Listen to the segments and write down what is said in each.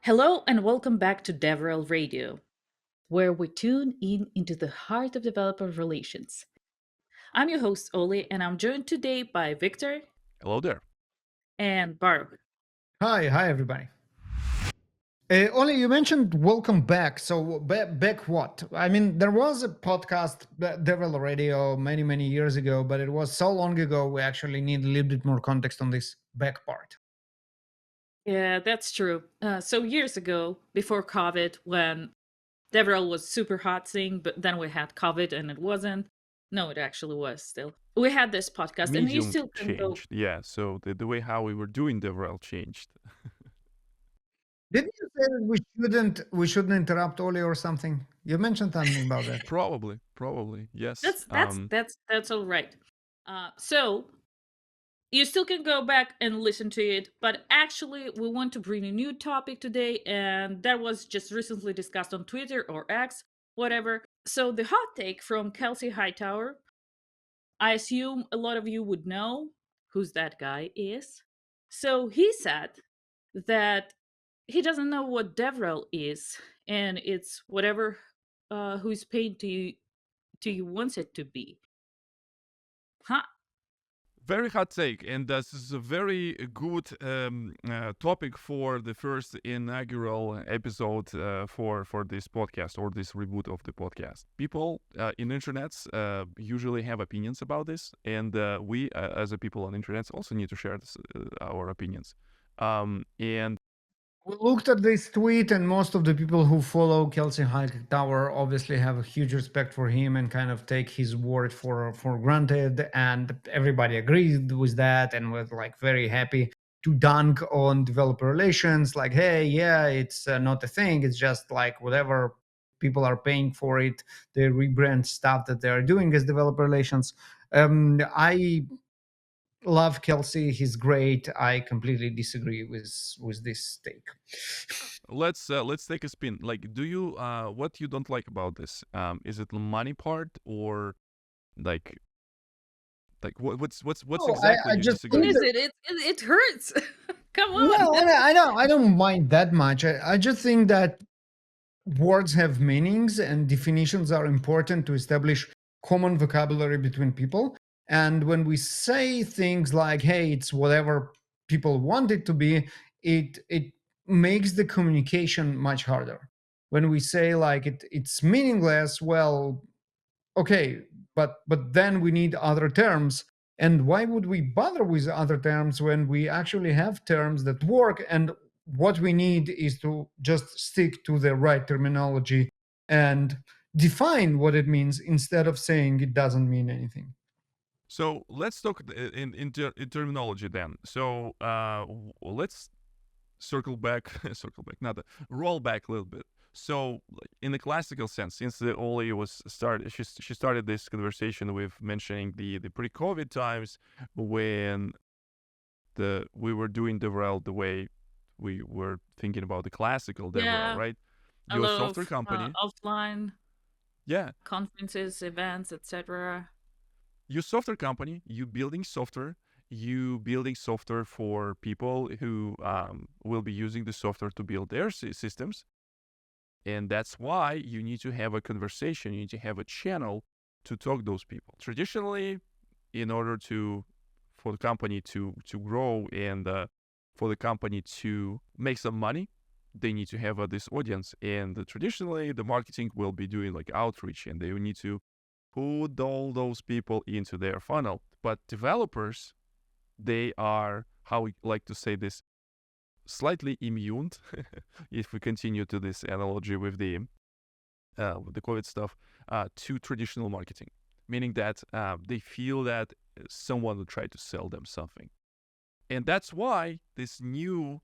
Hello and welcome back to DevRel Radio, where we tune in into the heart of developer relations. I'm your host, Oli, and I'm joined today by Viktor Hello there. and Baruch. Hi, everybody. Oli, you mentioned welcome back. So back what? I mean, there was a podcast, DevRel Radio, many years ago, but it was so long ago. We actually need a little bit more context on this back part. Yeah, that's true. So years ago, before COVID, when DevRel was super hot thing, but then we had COVID and it wasn't. No, it actually was still. We had this podcast, and you Medium still can go. changed. Yeah, so the way how we were doing DevRel changed. Didn't you say that we shouldn't interrupt Oli or something? You mentioned something about that. Probably, yes. That's all right. So you still can go back and listen to it, but actually we want to bring a new topic today, and that was just recently discussed on Twitter or X, whatever. So the hot take from Kelsey Hightower, I assume a lot of you would know who's that guy is. So he said that he doesn't know what DevRel is, and it's whatever who's paid to you wants it to be. Huh? Very hot take, and this is a very good topic for the first inaugural episode for this podcast or this reboot of the podcast. People in internets usually have opinions about this, and we, as a people on internets, also need to share our opinions. And We looked at this tweet, and most of the people who follow Kelsey Hightower obviously have a huge respect for him and kind of take his word for granted. And everybody agreed with that and was like very happy to dunk on developer relations. Like, hey, yeah, it's not a thing. It's just like whatever people are paying for it. They rebrand stuff that they are doing as developer relations. I love Kelsey. He's great. I completely disagree with this take. let's take a spin. Like, do you what you don't like about this? Is it the money part or like what's No, exactly I you just What disagree? think is that it? It hurts. Come on. no, I don't mind that much. I just think that words have meanings and definitions are important to establish common vocabulary between people. And when we say things like, "Hey, it's whatever people want it to be," it makes the communication much harder. When we say like it's meaningless, well, okay, but then we need other terms. And why would we bother with other terms when we actually have terms that work? And what we need is to just stick to the right terminology and define what it means instead of saying it doesn't mean anything. So let's talk in terminology then. So let's circle back, not roll back a little bit. So, like, in the classical sense, since the Oli was started, she started this conversation with mentioning the pre-COVID times when we were doing DevRel the way we were thinking about the classical DevRel, Yeah, right? a You're a lot software of company, offline yeah. conferences, events, etc. You software company, you building software for people who will be using the software to build their systems. And that's why you need to have a conversation, you need to have a channel to talk to those people. Traditionally, in order for the company to grow and for the company to make some money, they need to have this audience. And traditionally, the marketing will be doing like outreach, and they will need to put all those people into their funnel. But developers, they are, how we like to say this, slightly immune, if we continue to this analogy with the COVID stuff, to traditional marketing, meaning that they feel that someone will try to sell them something. And that's why this new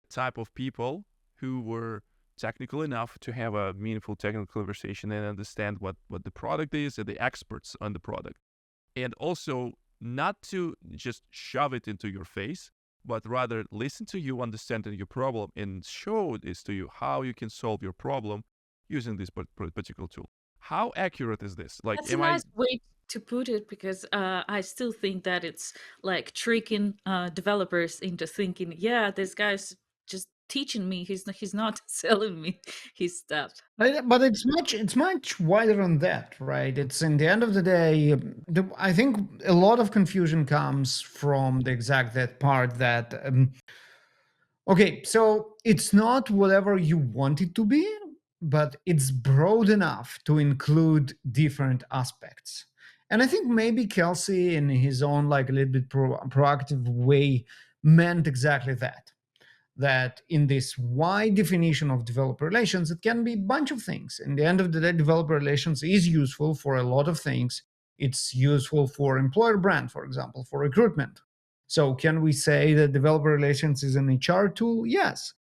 type of people who were technical enough to have a meaningful technical conversation and understand what the product is and the experts on the product. And also not to just shove it into your face, but rather listen to you, understanding your problem, and show this to you how you can solve your problem using this particular tool. How accurate is this? Like, That's a am I nice way to put it, because I still think that it's like tricking developers into thinking, yeah, this guy's just teaching me. He's not selling me his stuff. But it's much wider than that, right? It's in the end of the day, I think a lot of confusion comes from the exact that part that okay, so it's not whatever you want it to be, but it's broad enough to include different aspects. And I think maybe Kelsey, in his own like a little bit proactive way, meant exactly that. That in this wide definition of developer relations, it can be a bunch of things. In the end of the day, developer relations is useful for a lot of things. It's useful for employer brand, for example, for recruitment. So can we say that developer relations is an HR tool? Yes.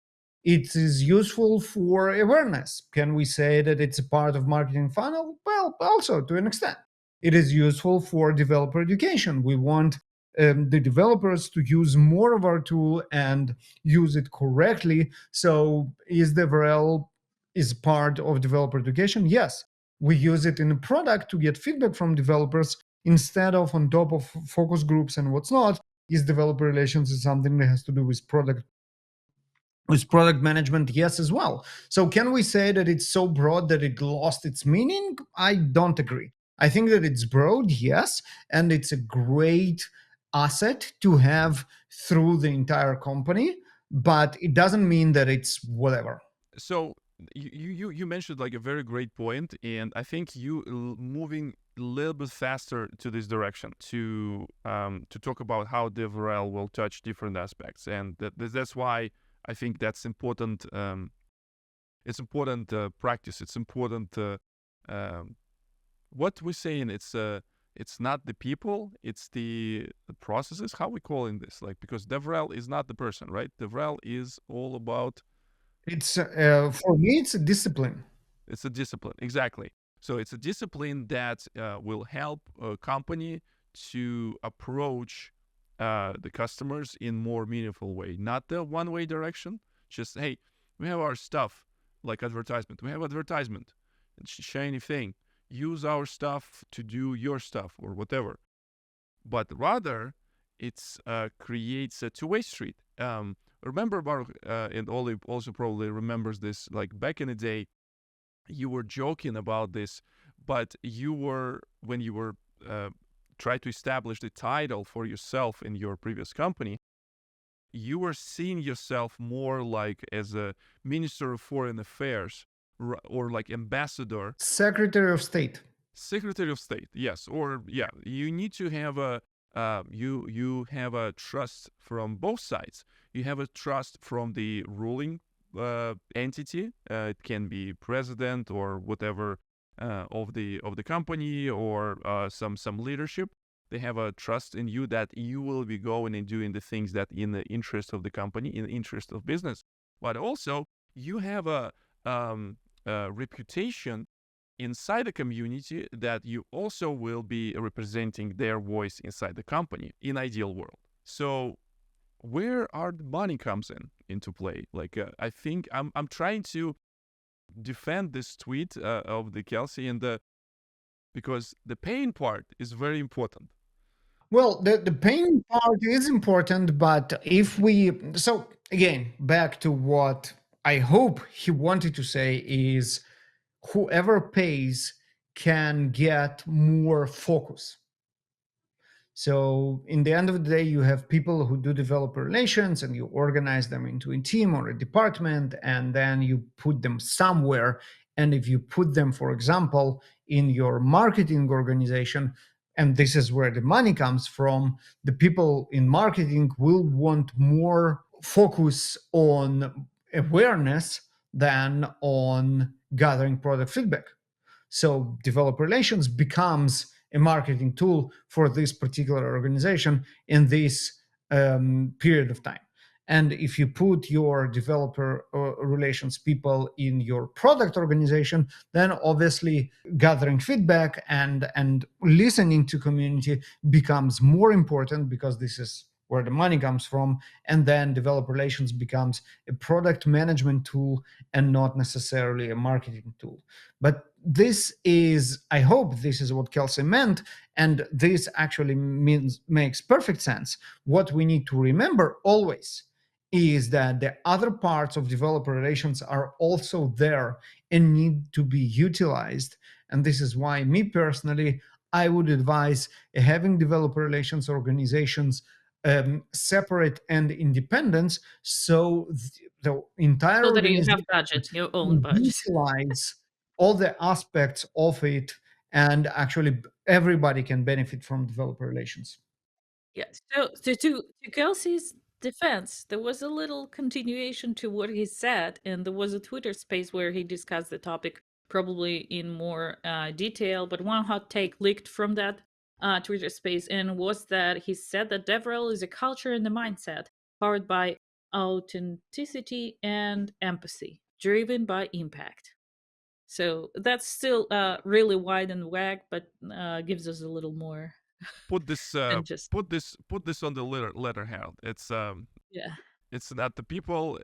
It is useful for awareness. Can we say that it's a part of marketing funnel? Well, also to an extent. It is useful for developer education. We want the developers to use more of our tool and use it correctly. So is DevRel is part of developer education? Yes. We use it in a product to get feedback from developers instead of on top of focus groups and what's not. Is developer relations is something that has to do with product management? Yes, as well. So can we say that it's so broad that it lost its meaning? I don't agree. I think that it's broad, yes, and it's a great asset to have through the entire company, but it doesn't mean that it's whatever. So you mentioned like a very great point, and I think you moving a little bit faster to this direction to talk about how DevRel will touch different aspects, and that's why I think that's important. It's important practice. It's important. What we're saying. It's not the people. It's the processes. How we calling this? Like, because DevRel is not the person, right? DevRel is all about. It's for me, it's a discipline. It's a discipline, exactly. So it's a discipline that will help a company to approach the customers in more meaningful way, not the one-way direction. Just, hey, we have our stuff, like advertisement. We have advertisement, it's a shiny thing. Use our stuff to do your stuff or whatever. But rather, it's creates a two-way street. Remember, Baruch, and Oli also probably remembers this, like back in the day, you were joking about this, but when you were trying to establish the title for yourself in your previous company, you were seeing yourself more like as a Minister of Foreign Affairs or like ambassador. Secretary of State. Secretary of State, yes. Or, yeah, you need to have you have a trust from both sides. You have a trust from the ruling entity. It can be president or whatever of the company or some leadership. They have a trust in you that you will be going and doing the things that in the interest of the company, in the interest of business. But also you have a reputation inside the community that you also will be representing their voice inside the company in ideal world. So where are the money comes into play? Like I think I'm trying to defend this tweet of the Kelsey because the pain part is very important. Well, the pain part is important, but so again, back to what I hope he wanted to say is whoever pays can get more focus. So in the end of the day, you have people who do developer relations and you organize them into a team or a department, and then you put them somewhere. And if you put them, for example, in your marketing organization, and this is where the money comes from, the people in marketing will want more focus on awareness than on gathering product feedback. So developer relations becomes a marketing tool for this particular organization in this period of time. And if you put your developer relations people in your product organization, then obviously gathering feedback and listening to community becomes more important because this is where the money comes from. And then developer relations becomes a product management tool and not necessarily a marketing tool. But I hope this is what Kelsey meant, and this actually makes perfect sense. What we need to remember always is that the other parts of developer relations are also there and need to be utilized. And this is why, me personally, I would advise having developer relations organizations separate and independent, so the entire So that you have organization budget, your own budget. utilize all the aspects of it, and actually everybody can benefit from developer relations. Yes. So to Kelsey's defense, there was a little continuation to what he said, and there was a Twitter space where he discussed the topic probably in more detail. But one hot take leaked from that Twitter space, and was that he said that DevRel is a culture and a mindset powered by authenticity and empathy, driven by impact. So that's still really wide and vague, but gives us a little more Put this than just put this on the letterhead. yeah. It's not the people.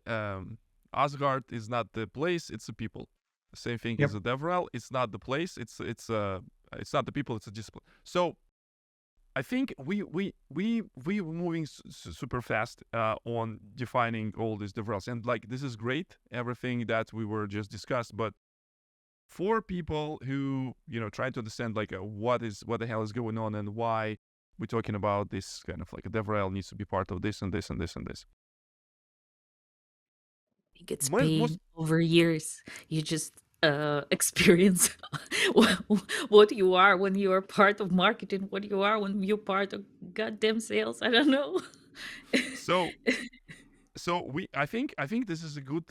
Asgard is not the place; it's the people. Same thing Yep. as the DevRel. It's not the place. It's not the people. It's a discipline. So I think we were moving super fast on defining all these DevRels, and like this is great, everything that we were just discussed. But for people who try to understand like what the hell is going on and why we're talking about this kind of like a DevRel needs to be part of this and this and this and this. I think it's Most pain over years. You just experience what you are when you are part of marketing, what you are when you're part of goddamn sales. I don't know. so I think this is a good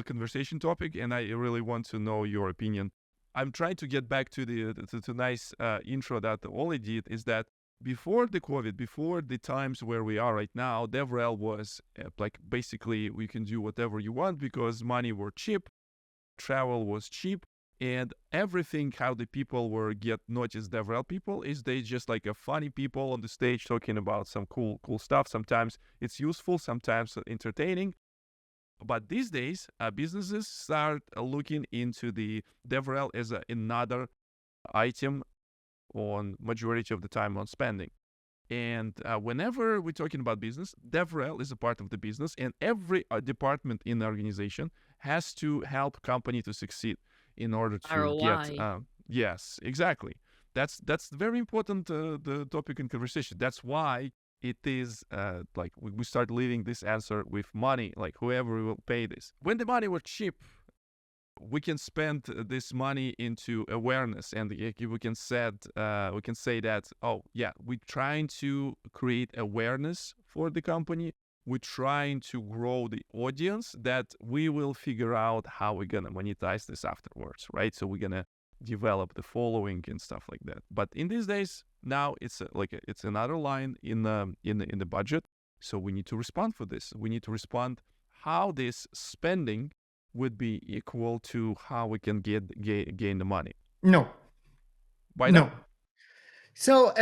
conversation topic, and I really want to know your opinion. I'm trying to get back to the nice intro that Oli did. Is that before the COVID, before the times where we are right now, DevRel was like basically we can do whatever you want because money were cheap, travel was cheap, and everything how the people were get noticed DevRel people is they just like a funny people on the stage talking about some cool stuff. Sometimes it's useful, sometimes entertaining. But these days, businesses start looking into the DevRel as another item on majority of the time on spending. And whenever we're talking about business, DevRel is a part of the business, and every department in the organization has to help company to succeed in order to ROI. get. Yes, exactly. That's very important the topic in conversation. That's why it is like we start leaving this answer with money, like whoever will pay this. When the money was cheap, we can spend this money into awareness, and we can say that, oh yeah, we're trying to create awareness for the company. We're trying to grow the audience that we will figure out how we're gonna monetize this afterwards, right? So we're gonna develop the following and stuff like that. But in these days, now it's it's another line in the budget. So we need to respond for this. We need to respond how this spending would be equal to how we can gain the money. No. Why No. not? So,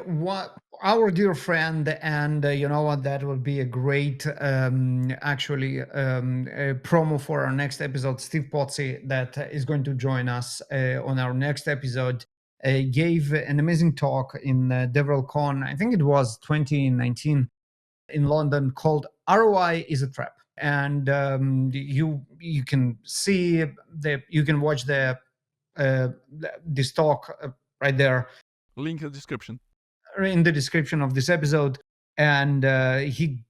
what our dear friend, and you know what, that will be a great, actually, promo for our next episode. Steve Pozzi, that is going to join us on our next episode, gave an amazing talk in DevRel Con. I think it was 2019 in London, called "ROI is a Trap." And you can see you can watch this talk right there. Link in the description. In the description of this episode, and he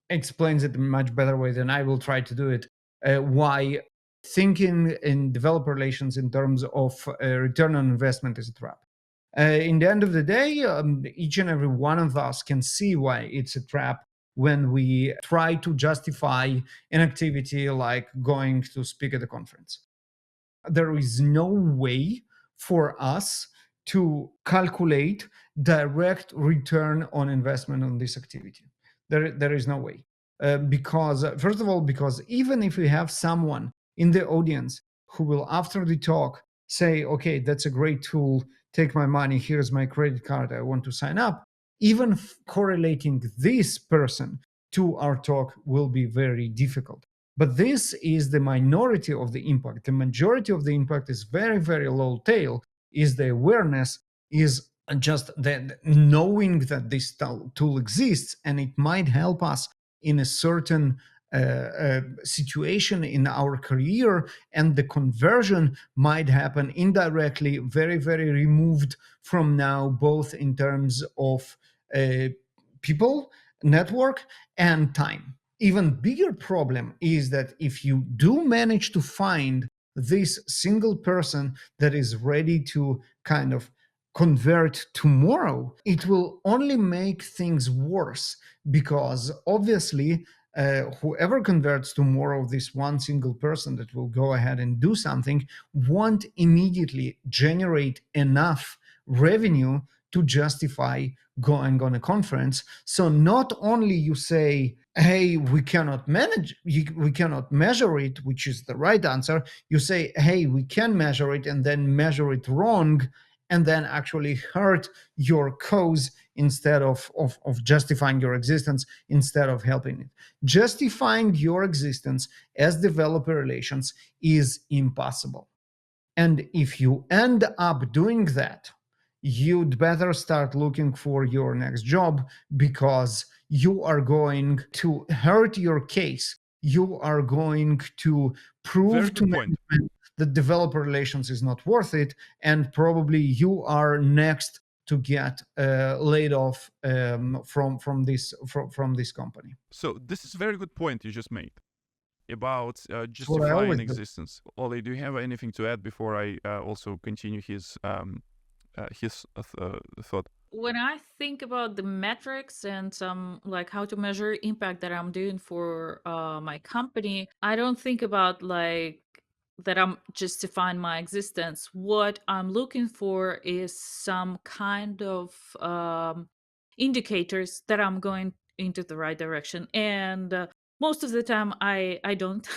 explains it in a much better way than I will try to do it. Why thinking in developer relations in terms of return on investment is a trap. In the end of the day, each and every one of us can see why it's a trap when we try to justify an activity like going to speak at a conference. There is no way for us to calculate direct return on investment on this activity. There is no way. Because, first of all, because even if we have someone in the audience who will, after the talk, say, okay, that's a great tool, take my money, here's my credit card, I want to sign up, even correlating this person to our talk will be very difficult. But this is the minority of the impact. The majority of the impact is very, very low tail, is the awareness, is just the knowing that this tool exists, and it might help us in a certain situation in our career, and the conversion might happen indirectly, very, very removed from now, both in terms of people, network, and time. Even bigger problem is that if you do manage to find this single person that is ready to kind of convert tomorrow, it will only make things worse, because obviously whoever converts tomorrow, this one single person that will go ahead and do something, won't immediately generate enough revenue to justify going on a conference. So not only you say, hey, we cannot we cannot measure it, which is the right answer. You say, hey, we can measure it, and then measure it wrong, and then actually hurt your cause instead of justifying your existence, instead of helping it. Justifying your existence as developer relations is impossible. And if you end up doing that, you'd better start looking for your next job, because you are going to hurt your case. You are going to prove to management that developer relations is not worth it, and probably you are next to get laid off from this company. So this is a very good point you just made about what I always justifying do. existence. Oli, do you have anything to add before I also continue his thought? When I think about the metrics and some like how to measure impact that I'm doing for my company, I don't think about like that I'm justifying my existence. What I'm looking for is some kind of indicators that I'm going into the right direction. And most of the time, I don't.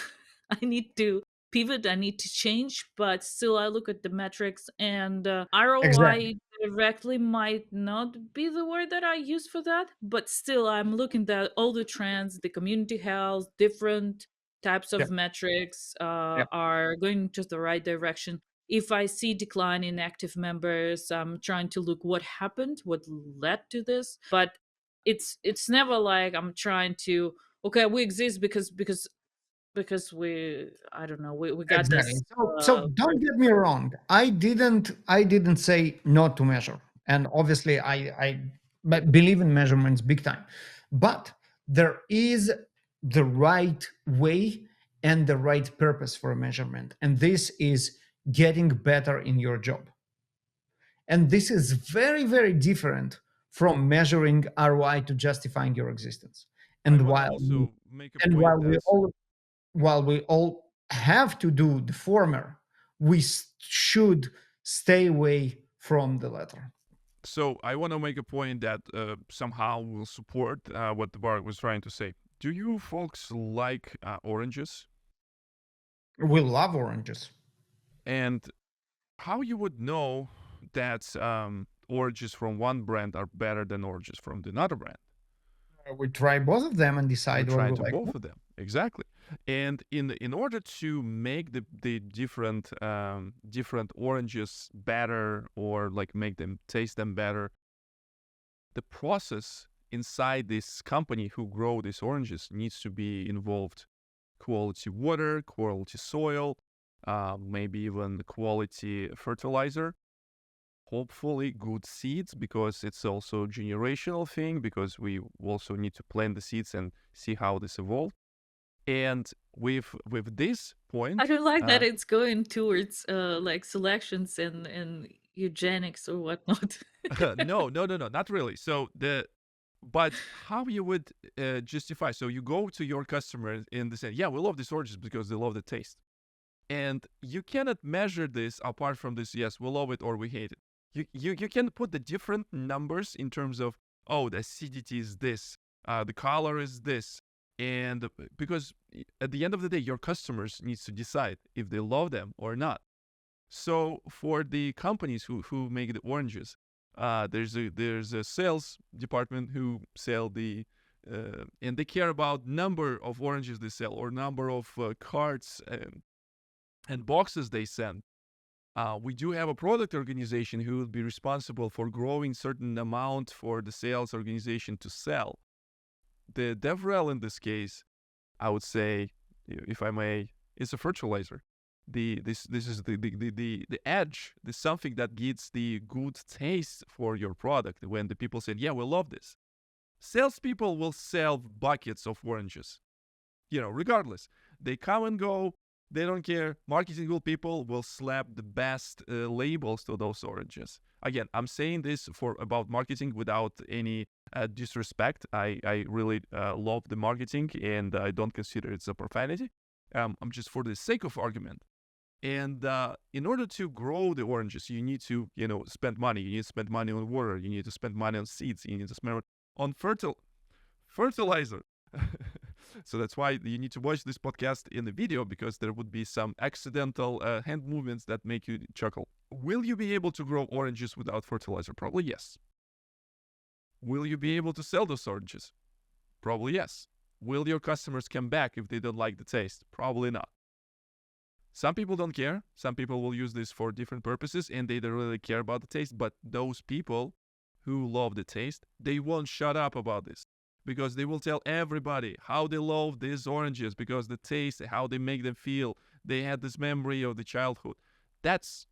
I need to pivot. I need to change, but still, I look at the metrics, and Exactly. ROI directly might not be the word that I use for that, but still, I'm looking at all the trends, the community health, different types Yeah. of metrics Yeah. are going to the right direction. If I see decline in active members, I'm trying to look what happened, what led to this. But it's never like I'm trying to, okay, we exist because we, I don't know, we got Exactly. this So don't get me wrong. I didn't say not to measure, and obviously I believe in measurements big time, but there is the right way and the right purpose for a measurement, and this is getting better in your job. And this is very, very different from measuring ROI to justifying your existence. I And want to while we, also make a and point that while we all have to do the former, we should stay away from the latter. so I want to make a point that somehow will support what the Baruch was trying to say. Do you folks like oranges? We love oranges. And how you would know that oranges from one brand are better than oranges from another brand? We try both of them and We decide what try we to like. both of them, exactly. And in order to make the different oranges better, or like make them taste them better, the process inside this company who grow these oranges needs to be involved: quality water, quality soil, maybe even quality fertilizer, hopefully good seeds, because it's also a generational thing, because we also need to plant the seeds and see how this evolves. And with this I point, don't like that it's going towards like selections and eugenics or whatnot. no, not really. But how you would justify? So you go to your customer and they say, yeah, we love these oranges because they love the taste. And you cannot measure this apart from this, yes, we love it or we hate it. You can put the different numbers in terms of, oh, the acidity is this, the color is this. And because at the end of the day, your customers needs to decide if they love them or not. So for the companies who make the oranges, there's a sales department who sell and they care about number of oranges they sell, or number of carts and boxes they send. We do have a product organization who will be responsible for growing certain amount for the sales organization to sell. the DevRel in this case, I would say, if I may, is a fertilizer. This is the edge, the something that gives the good taste for your product. When the people say, yeah, we love this. Salespeople will sell buckets of oranges, regardless. They come and go. They don't care. Marketing people will slap the best labels to those oranges. Again, I'm saying this about marketing without any disrespect. I really love the marketing, and I don't consider it a profanity. I'm just for the sake of argument. And in order to grow the oranges, you need to, spend money. You need to spend money on water. You need to spend money on seeds. You need to spend on fertilizer. So that's why you need to watch this podcast in the video, because there would be some accidental hand movements that make you chuckle. Will you be able to grow oranges without fertilizer? Probably yes. Will you be able to sell those oranges? Probably yes. Will your customers come back if they don't like the taste? Probably not. Some people don't care. Some people will use this for different purposes, and they don't really care about the taste. But those people who love the taste, they won't shut up about this, because they will tell everybody how they love these oranges, because the taste, how they make them feel. They had this memory of the childhood. That's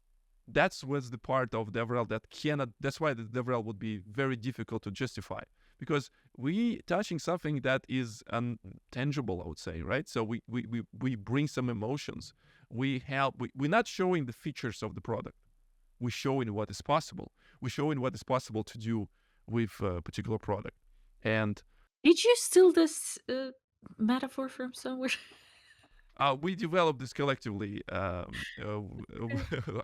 what's the part of DevRel that cannot. That's why the DevRel would be very difficult to justify, because we touching something that is intangible, I would say, right? So we bring some emotions. We're not showing the features of the product. We're showing what is possible. We're showing what is possible to do with a particular product. And Did you steal this metaphor from somewhere? we developed this collectively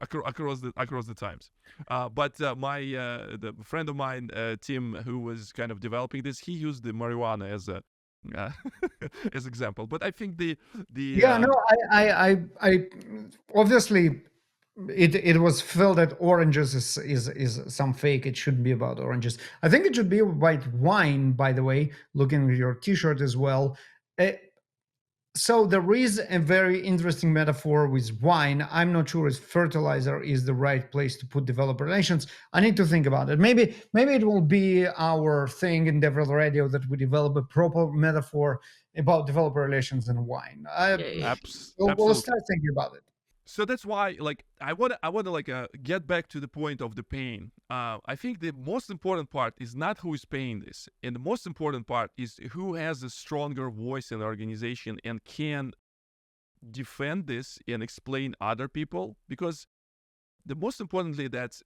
across the times. But the friend of mine, Tim, who was kind of developing this, he used the marijuana as a as example. But I think I obviously it was felt that oranges is some fake. It shouldn't be about oranges. I think it should be about wine, by the way, looking at your t-shirt as well. So there is a very interesting metaphor with wine. I'm not sure if fertilizer is the right place to put developer relations. I need to think about it. Maybe it will be our thing in DevRel Radio that we develop a proper metaphor about developer relations and wine. We'll start thinking about it. So that's why, I want to get back to the point of the pain. I think the most important part is not who is paying this, and the most important part is who has a stronger voice in the organization and can defend this and explain other people. Because the most importantly, that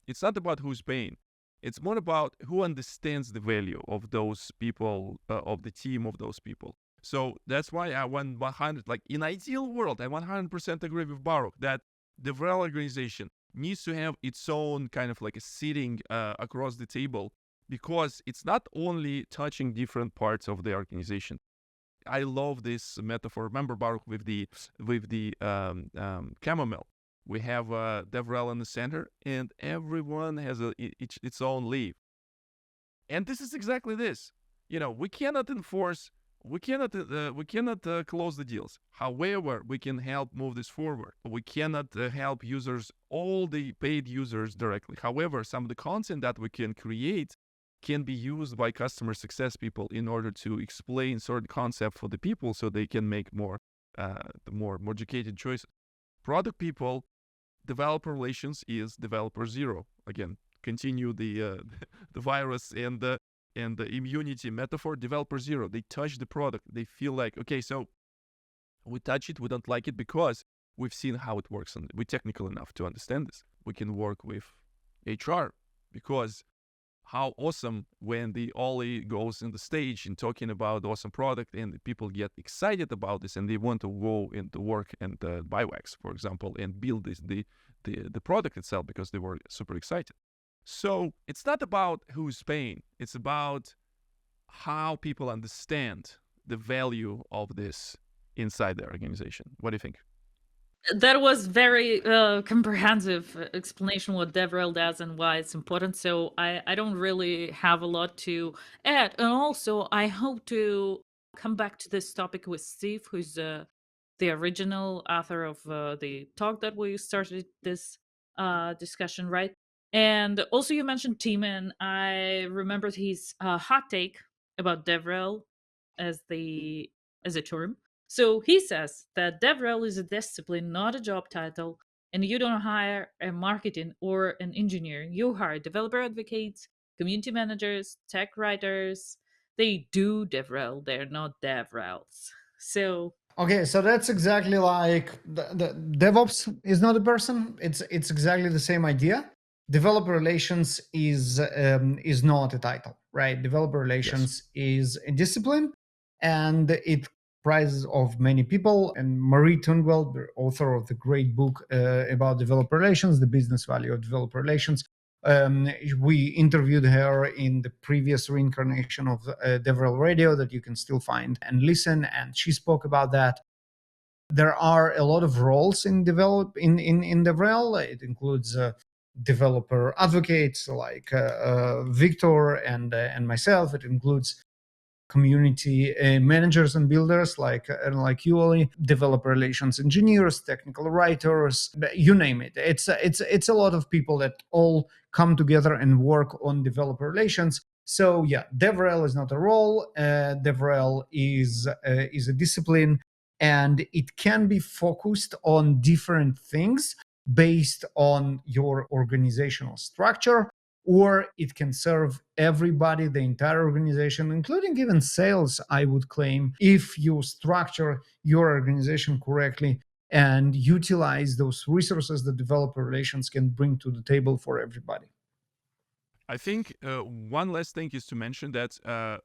it's not about who's paying. It's more about who understands the value of those people, of the team of those people. So that's why I want 100, in ideal world, I 100% agree with Baruch that the DevRel organization needs to have its own kind of a sitting across the table, because it's not only touching different parts of the organization. I love this metaphor. Remember, Baruch, with the chamomile. We have DevRel in the center, and everyone has its own leaf. And this is exactly this. We cannot enforce. We cannot close the deals. However, we can help move this forward. We cannot help users, all the paid users directly. However, some of the content that we can create can be used by customer success people in order to explain certain concept for the people, so they can make more educated choices. Product people, developer relations is developer zero. Again, continue the virus and the immunity metaphor. Developer zero, they touch the product. They feel like, okay, so we touch it, we don't like it, because we've seen how it works, and we're technical enough to understand this. We can work with HR, because how awesome when the Oli goes in the stage and talking about awesome product, and the people get excited about this, and they want to go into work and buy wax, for example, and build the product itself, because they were super excited. So it's not about who's paying. It's about how people understand the value of this inside their organization. What do you think? That was very comprehensive explanation what DevRel does and why it's important. So I don't really have a lot to add. And also, I hope to come back to this topic with Steve, who's the original author of the talk that we started this discussion, right? And also, you mentioned Tim, and I remembered his hot take about DevRel as a term. So he says that DevRel is a discipline, not a job title, and you don't hire a marketing or an engineer. You hire developer advocates, community managers, tech writers. They do DevRel. They're not DevRels. So Okay, so that's exactly like the DevOps is not a person. It's exactly the same idea. Developer relations is not a title, right? Developer Yes. relations is a discipline, and it comprises of many people. And Marie Tungwell, the author of the great book about developer relations, the business value of developer relations, we interviewed her in the previous reincarnation of DevRel Radio that you can still find and listen, and she spoke about that. There are a lot of roles in DevRel. It includes developer advocates like Viktor and myself. It includes community managers and builders like you, Oli, developer relations engineers, technical writers, you name it. It's a lot of people that all come together and work on developer relations. So yeah, DevRel is not a role. DevRel is a discipline, and it can be focused on different things based on your organizational structure, or it can serve everybody, the entire organization, including even sales, I would claim, if you structure your organization correctly and utilize those resources that developer relations can bring to the table for everybody. I think one last thing is to mention that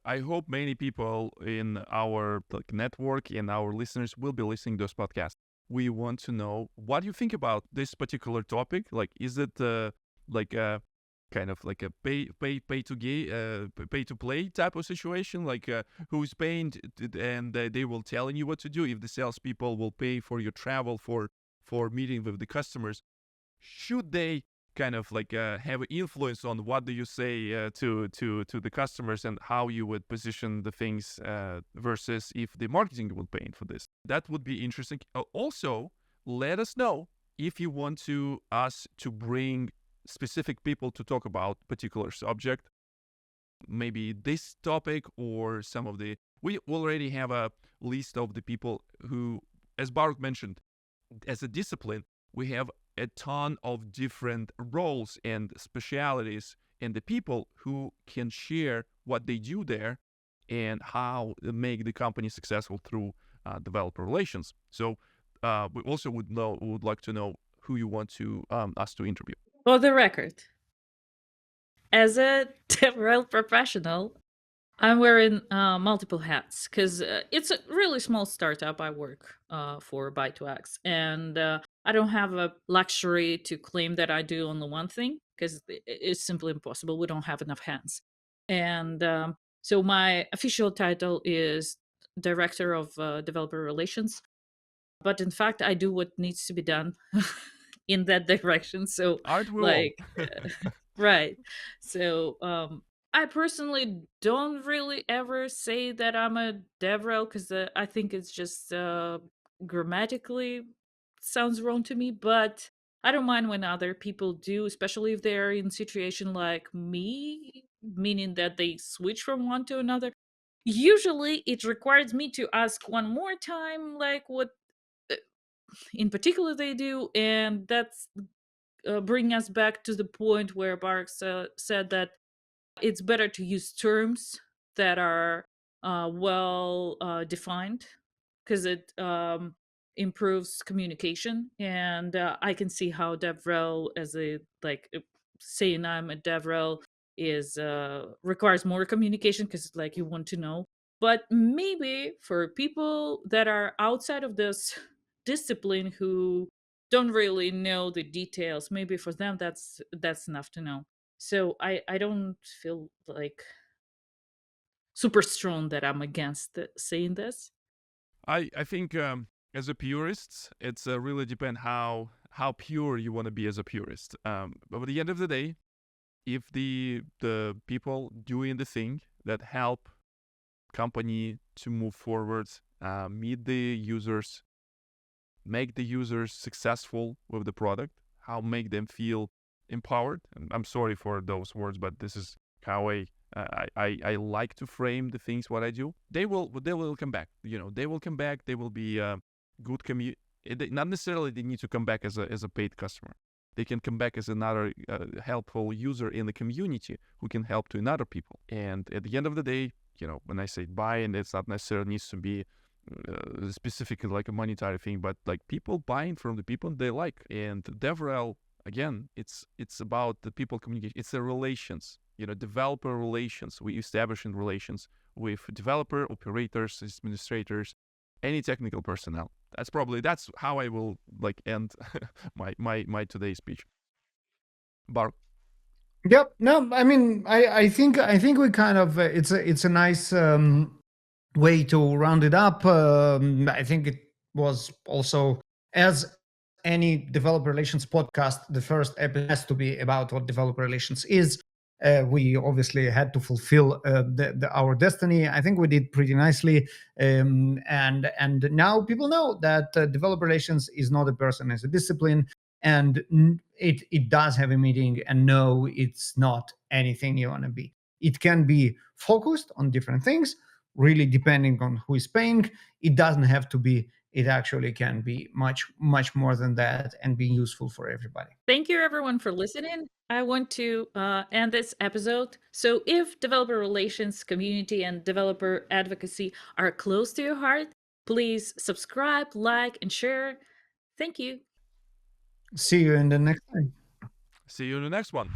I hope many people in our network and our listeners will be listening to this podcast. We want to know what you think about this particular topic. Like, is it like a kind of like a pay to play type of situation? Like, who's paying and they will telling you what to do? If the salespeople will pay for your travel for meeting with the customers, should they kind of like have influence on what do you say to the customers and how you would position the things versus if the marketing would pay for this? That would be interesting. Also, let us know if you want to us to bring specific people to talk about particular subject, maybe this topic or some of the. We already have a list of the people who, as Baruch mentioned, as a discipline, we have a ton of different roles and specialities and the people who can share what they do there and how to make the company successful through developer relations. So we also would like to know who you want to us to interview. for the record, as a DevRel professional, I'm wearing multiple hats because it's a really small startup I work for by 2x, and I don't have a luxury to claim that I do only one thing because it's simply impossible. We don't have enough hands, and so my official title is Director of Developer Relations, but in fact, I do what needs to be done in that direction. So, Aren't we all? like, right. So, I personally don't really ever say that I'm a DevRel because I think it's just grammatically sounds wrong to me. But I don't mind when other people do, especially if they're in situation like me, meaning that they switch from one to another. Usually, it requires me to ask one more time, like what uh, in particular they do, and that's bring us back to the point where Baruch said that it's better to use terms that are well defined because it improves communication. And I can see how DevRel, as a saying I'm a DevRel, is requires more communication because like you want to know. But maybe for people that are outside of this discipline who don't really know the details, maybe for them that's enough to know. So I don't feel like super strong that I'm against saying this. I think as a purist, it's really depend how pure you want to be as a purist. But at the end of the day, if the people doing the thing that help company to move forward, meet the users, make the users successful with the product, how make them feel empowered. And I'm sorry for those words, but this is how I I like to frame the things what I do. They will come back. They will come back. They will be good not necessarily they need to come back as a paid customer. They can come back as another helpful user in the community who can help to another people. And at the end of the day, when I say buy, and it's not necessarily needs to be specifically like a monetary thing, but like people buying from the people they like. And DevRel, again, it's about the people communication. It's the relations, developer relations. We establishing relations with developer, operators, administrators, any technical personnel. That's how I will like end my today's speech. Baruch. Yep. No, I mean, I think we kind of it's a nice way to round it up. I think it was also, as any developer relations podcast, the first episode has to be about what developer relations is. We obviously had to fulfill our destiny. I think we did pretty nicely, and now people know that developer relations is not a person, it's a discipline, and it does have a meaning. And no, it's not anything you want to be. It can be focused on different things, really depending on who is paying. It doesn't have to be. It actually can be much more than that and be useful for everybody. Thank you, everyone, for listening. I want to end this episode. So, if developer relations, community, and developer advocacy are close to your heart, please subscribe, like, and share. Thank you. See you in the next time. See you in the next one.